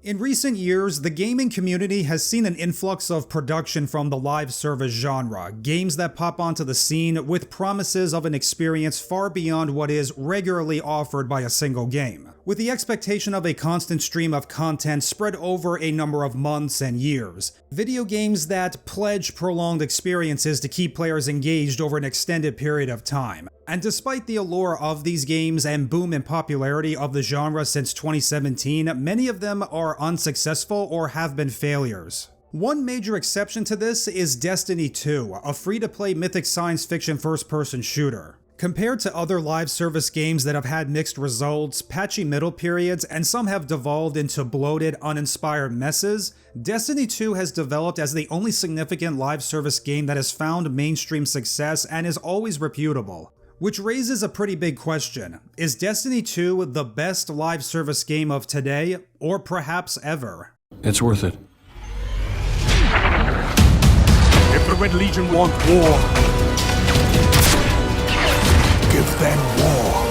In recent years, the gaming community has seen an influx of production from the live service genre, games that pop onto the scene with promises of an experience far beyond what is regularly offered by a single game, with the expectation of a constant stream of content spread over a number of months and years. Video games that pledge prolonged experiences to keep players engaged over an extended period of time. And despite the allure of these games and boom in popularity of the genre since 2017, many of them are unsuccessful or have been failures. One major exception to this is Destiny 2, a free-to-play mythic science fiction first-person shooter. Compared to other live service games that have had mixed results, patchy middle periods, and some have devolved into bloated, uninspired messes, Destiny 2 has developed as the only significant live service game that has found mainstream success and is always reputable. Which raises a pretty big question. Is Destiny 2 the best live service game of today, or perhaps ever? It's worth it. If the Red Legion want war, give them war.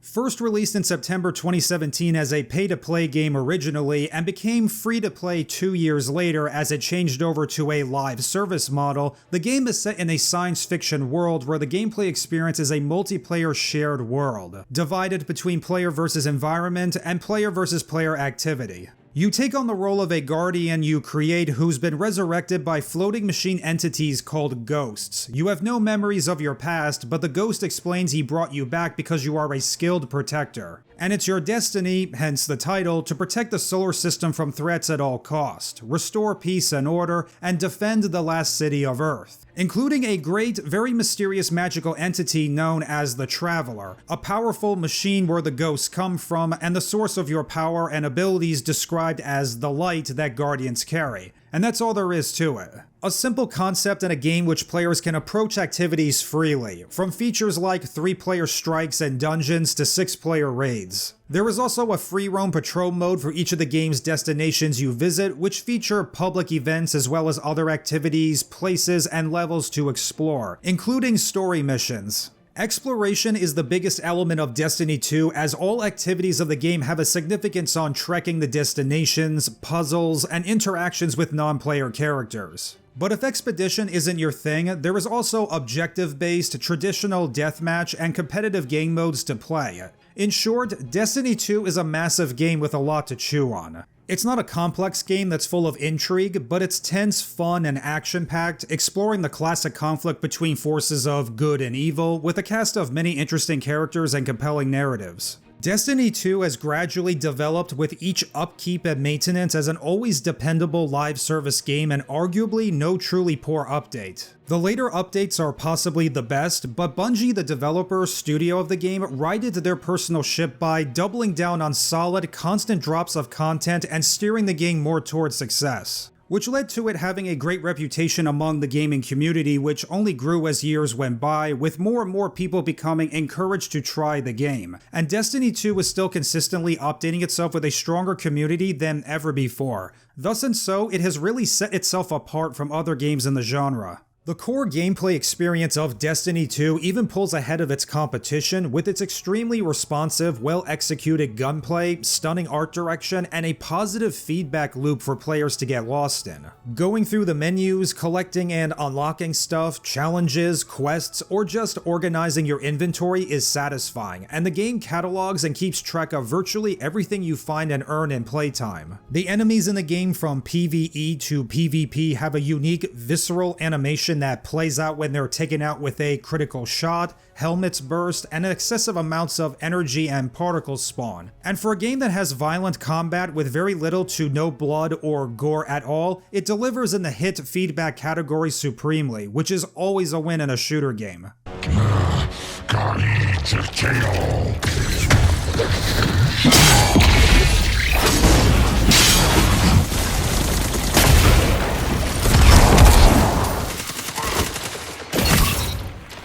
First released in September 2017 as a pay-to-play game originally, and became free-to-play 2 years later as it changed over to a live service model, the game is set in a science fiction world where the gameplay experience is a multiplayer shared world, divided between player versus environment and player versus player activity. You take on the role of a guardian you create who's been resurrected by floating machine entities called ghosts. You have no memories of your past, but the ghost explains he brought you back because you are a skilled protector. And it's your destiny, hence the title, to protect the solar system from threats at all cost, restore peace and order, and defend the last city of Earth, including a great, very mysterious magical entity known as the Traveler, a powerful machine where the ghosts come from, and the source of your power and abilities described as the light that Guardians carry. And that's all there is to it. A simple concept in a game which players can approach activities freely, from features like 3-player strikes and dungeons to 6-player raids. There is also a free roam patrol mode for each of the game's destinations you visit, which feature public events as well as other activities, places, and levels to explore, including story missions. Exploration is the biggest element of Destiny 2, as all activities of the game have a significance on trekking the destinations, puzzles, and interactions with non-player characters. But if expedition isn't your thing, there is also objective-based, traditional deathmatch, and competitive game modes to play. In short, Destiny 2 is a massive game with a lot to chew on. It's not a complex game that's full of intrigue, but it's tense, fun, and action-packed, exploring the classic conflict between forces of good and evil, with a cast of many interesting characters and compelling narratives. Destiny 2 has gradually developed with each upkeep and maintenance as an always dependable live service game and arguably no truly poor update. The later updates are possibly the best, but Bungie, the developer studio of the game, righted their personal ship by doubling down on solid, constant drops of content and steering the game more towards success, which led to it having a great reputation among the gaming community, which only grew as years went by, with more and more people becoming encouraged to try the game. And Destiny 2 is still consistently updating itself with a stronger community than ever before. Thus and so, it has really set itself apart from other games in the genre. The core gameplay experience of Destiny 2 even pulls ahead of its competition with its extremely responsive, well-executed gunplay, stunning art direction, and a positive feedback loop for players to get lost in. Going through the menus, collecting and unlocking stuff, challenges, quests, or just organizing your inventory is satisfying, and the game catalogs and keeps track of virtually everything you find and earn in playtime. The enemies in the game from PvE to PvP have a unique, visceral animation that plays out when they're taken out with a critical shot, helmets burst, and excessive amounts of energy and particles spawn. And for a game that has violent combat with very little to no blood or gore at all, it delivers in the hit feedback category supremely, which is always a win in a shooter game.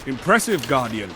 Impressive, Guardian.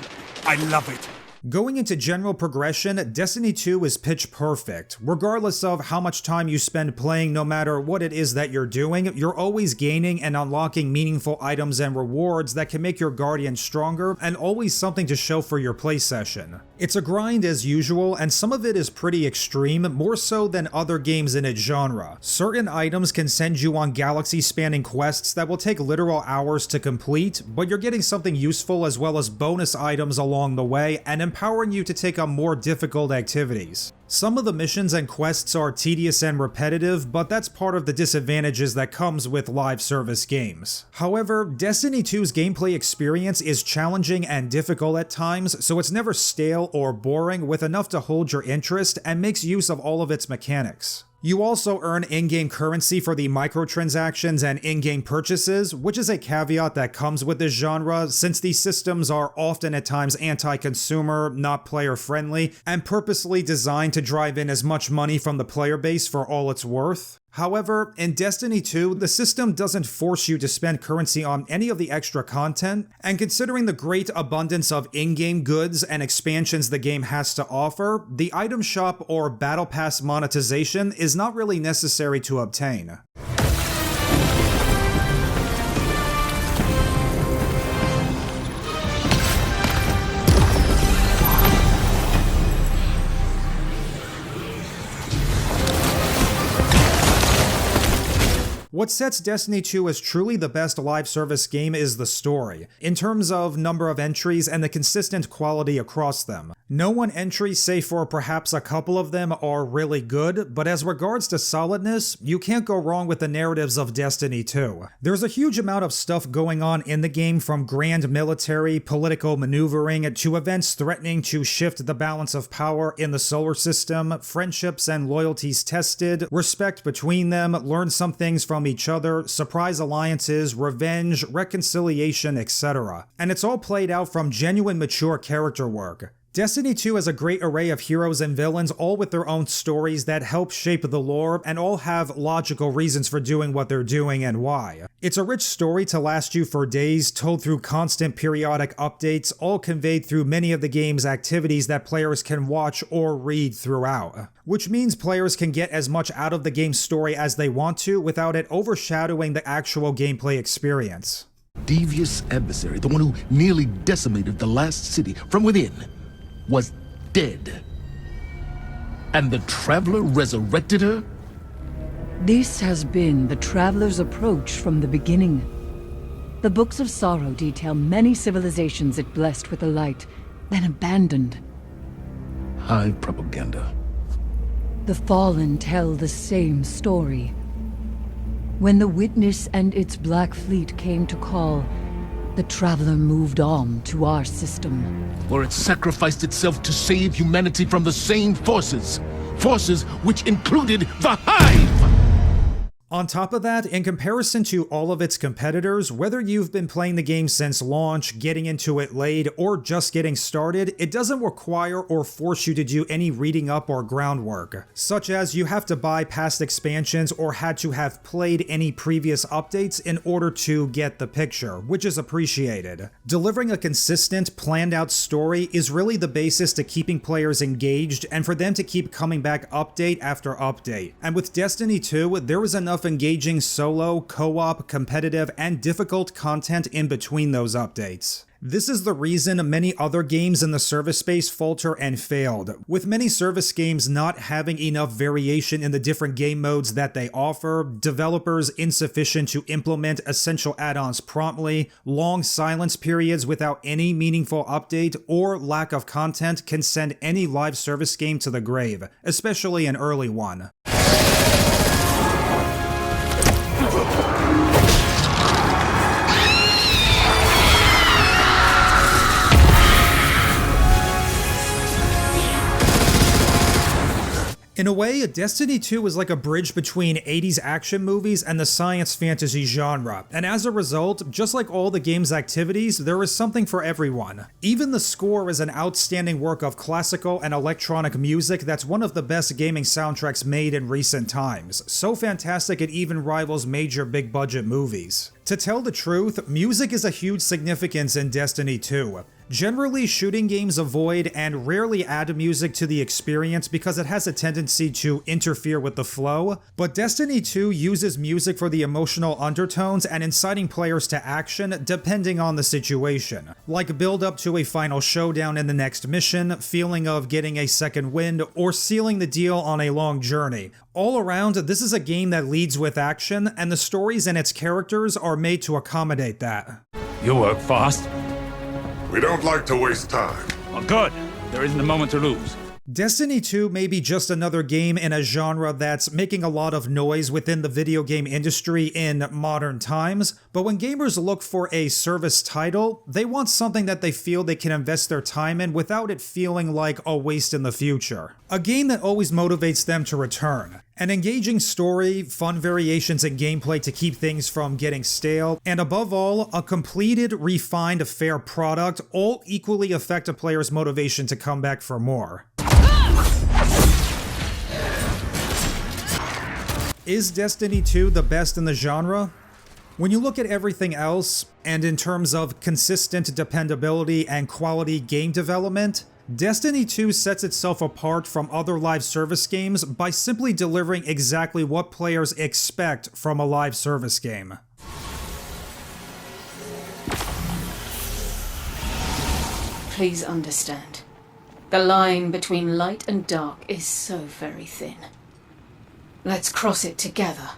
I love it. Going into general progression, Destiny 2 is pitch perfect. Regardless of how much time you spend playing, no matter what it is that you're doing, you're always gaining and unlocking meaningful items and rewards that can make your Guardian stronger, and always something to show for your play session. It's a grind as usual, and some of it is pretty extreme, more so than other games in its genre. Certain items can send you on galaxy-spanning quests that will take literal hours to complete, but you're getting something useful as well as bonus items along the way, and empowering you to take on more difficult activities. Some of the missions and quests are tedious and repetitive, but that's part of the disadvantages that comes with live service games. However, Destiny 2's gameplay experience is challenging and difficult at times, so it's never stale or boring, with enough to hold your interest and makes use of all of its mechanics. You also earn in-game currency for the microtransactions and in-game purchases, which is a caveat that comes with this genre, since these systems are often at times anti-consumer, not player-friendly, and purposely designed to drive in as much money from the player base for all it's worth. However, in Destiny 2, the system doesn't force you to spend currency on any of the extra content, and considering the great abundance of in-game goods and expansions the game has to offer, the item shop or battle pass monetization is not really necessary to obtain. What sets Destiny 2 as truly the best live service game is the story, in terms of number of entries and the consistent quality across them. No one entry, save for perhaps a couple of them, are really good, but as regards to solidness, you can't go wrong with the narratives of Destiny 2. There's a huge amount of stuff going on in the game, from grand military, political maneuvering, to events threatening to shift the balance of power in the solar system, friendships and loyalties tested, respect between them, learn some things from each other, surprise alliances, revenge, reconciliation, etc. And it's all played out from genuine mature character work. Destiny 2 has a great array of heroes and villains, all with their own stories that help shape the lore, and all have logical reasons for doing what they're doing and why. It's a rich story to last you for days, told through constant periodic updates, all conveyed through many of the game's activities that players can watch or read throughout. Which means players can get as much out of the game's story as they want to without it overshadowing the actual gameplay experience. Devious adversary, the one who nearly decimated the last city from within, was dead. And the Traveler resurrected her? This has been the Traveler's approach from the beginning. The Books of Sorrow detail many civilizations it blessed with the light, then abandoned. High propaganda. The Fallen tell the same story. When the Witness and its Black Fleet came to call, the Traveler moved on to our system. For it sacrificed itself to save humanity from the same forces. Forces which included the Hive! On top of that, in comparison to all of its competitors, whether you've been playing the game since launch, getting into it late, or just getting started, it doesn't require or force you to do any reading up or groundwork, such as you have to buy past expansions or had to have played any previous updates in order to get the picture, which is appreciated. Delivering a consistent, planned-out story is really the basis to keeping players engaged and for them to keep coming back update after update. And with Destiny 2, there was enough engaging solo, co-op, competitive, and difficult content in between those updates. This is the reason many other games in the service space falter and failed, with many service games not having enough variation in the different game modes that they offer, developers insufficient to implement essential add-ons promptly, long silence periods without any meaningful update, or lack of content can send any live service game to the grave, especially an early one. In a way, Destiny 2 is like a bridge between 80s action movies and the science fantasy genre, and as a result, just like all the game's activities, there is something for everyone. Even the score is an outstanding work of classical and electronic music that's one of the best gaming soundtracks made in recent times, so fantastic it even rivals major big-budget movies. To tell the truth, music is a huge significance in Destiny 2. Generally, shooting games avoid and rarely add music to the experience because it has a tendency to interfere with the flow, but Destiny 2 uses music for the emotional undertones and inciting players to action depending on the situation, like build up to a final showdown in the next mission, feeling of getting a second wind, or sealing the deal on a long journey. All around, this is a game that leads with action, and the stories and its characters are made to accommodate that. You work fast. We don't like to waste time. Oh, good. There isn't a moment to lose. Destiny 2 may be just another game in a genre that's making a lot of noise within the video game industry in modern times, but when gamers look for a service title, they want something that they feel they can invest their time in without it feeling like a waste in the future. A game that always motivates them to return. An engaging story, fun variations in gameplay to keep things from getting stale, and above all, a completed, refined, fair product all equally affect a player's motivation to come back for more. Is Destiny 2 the best in the genre? When you look at everything else, and in terms of consistent dependability and quality game development, Destiny 2 sets itself apart from other live service games by simply delivering exactly what players expect from a live service game. Please understand. The line between light and dark is so very thin. Let's cross it together.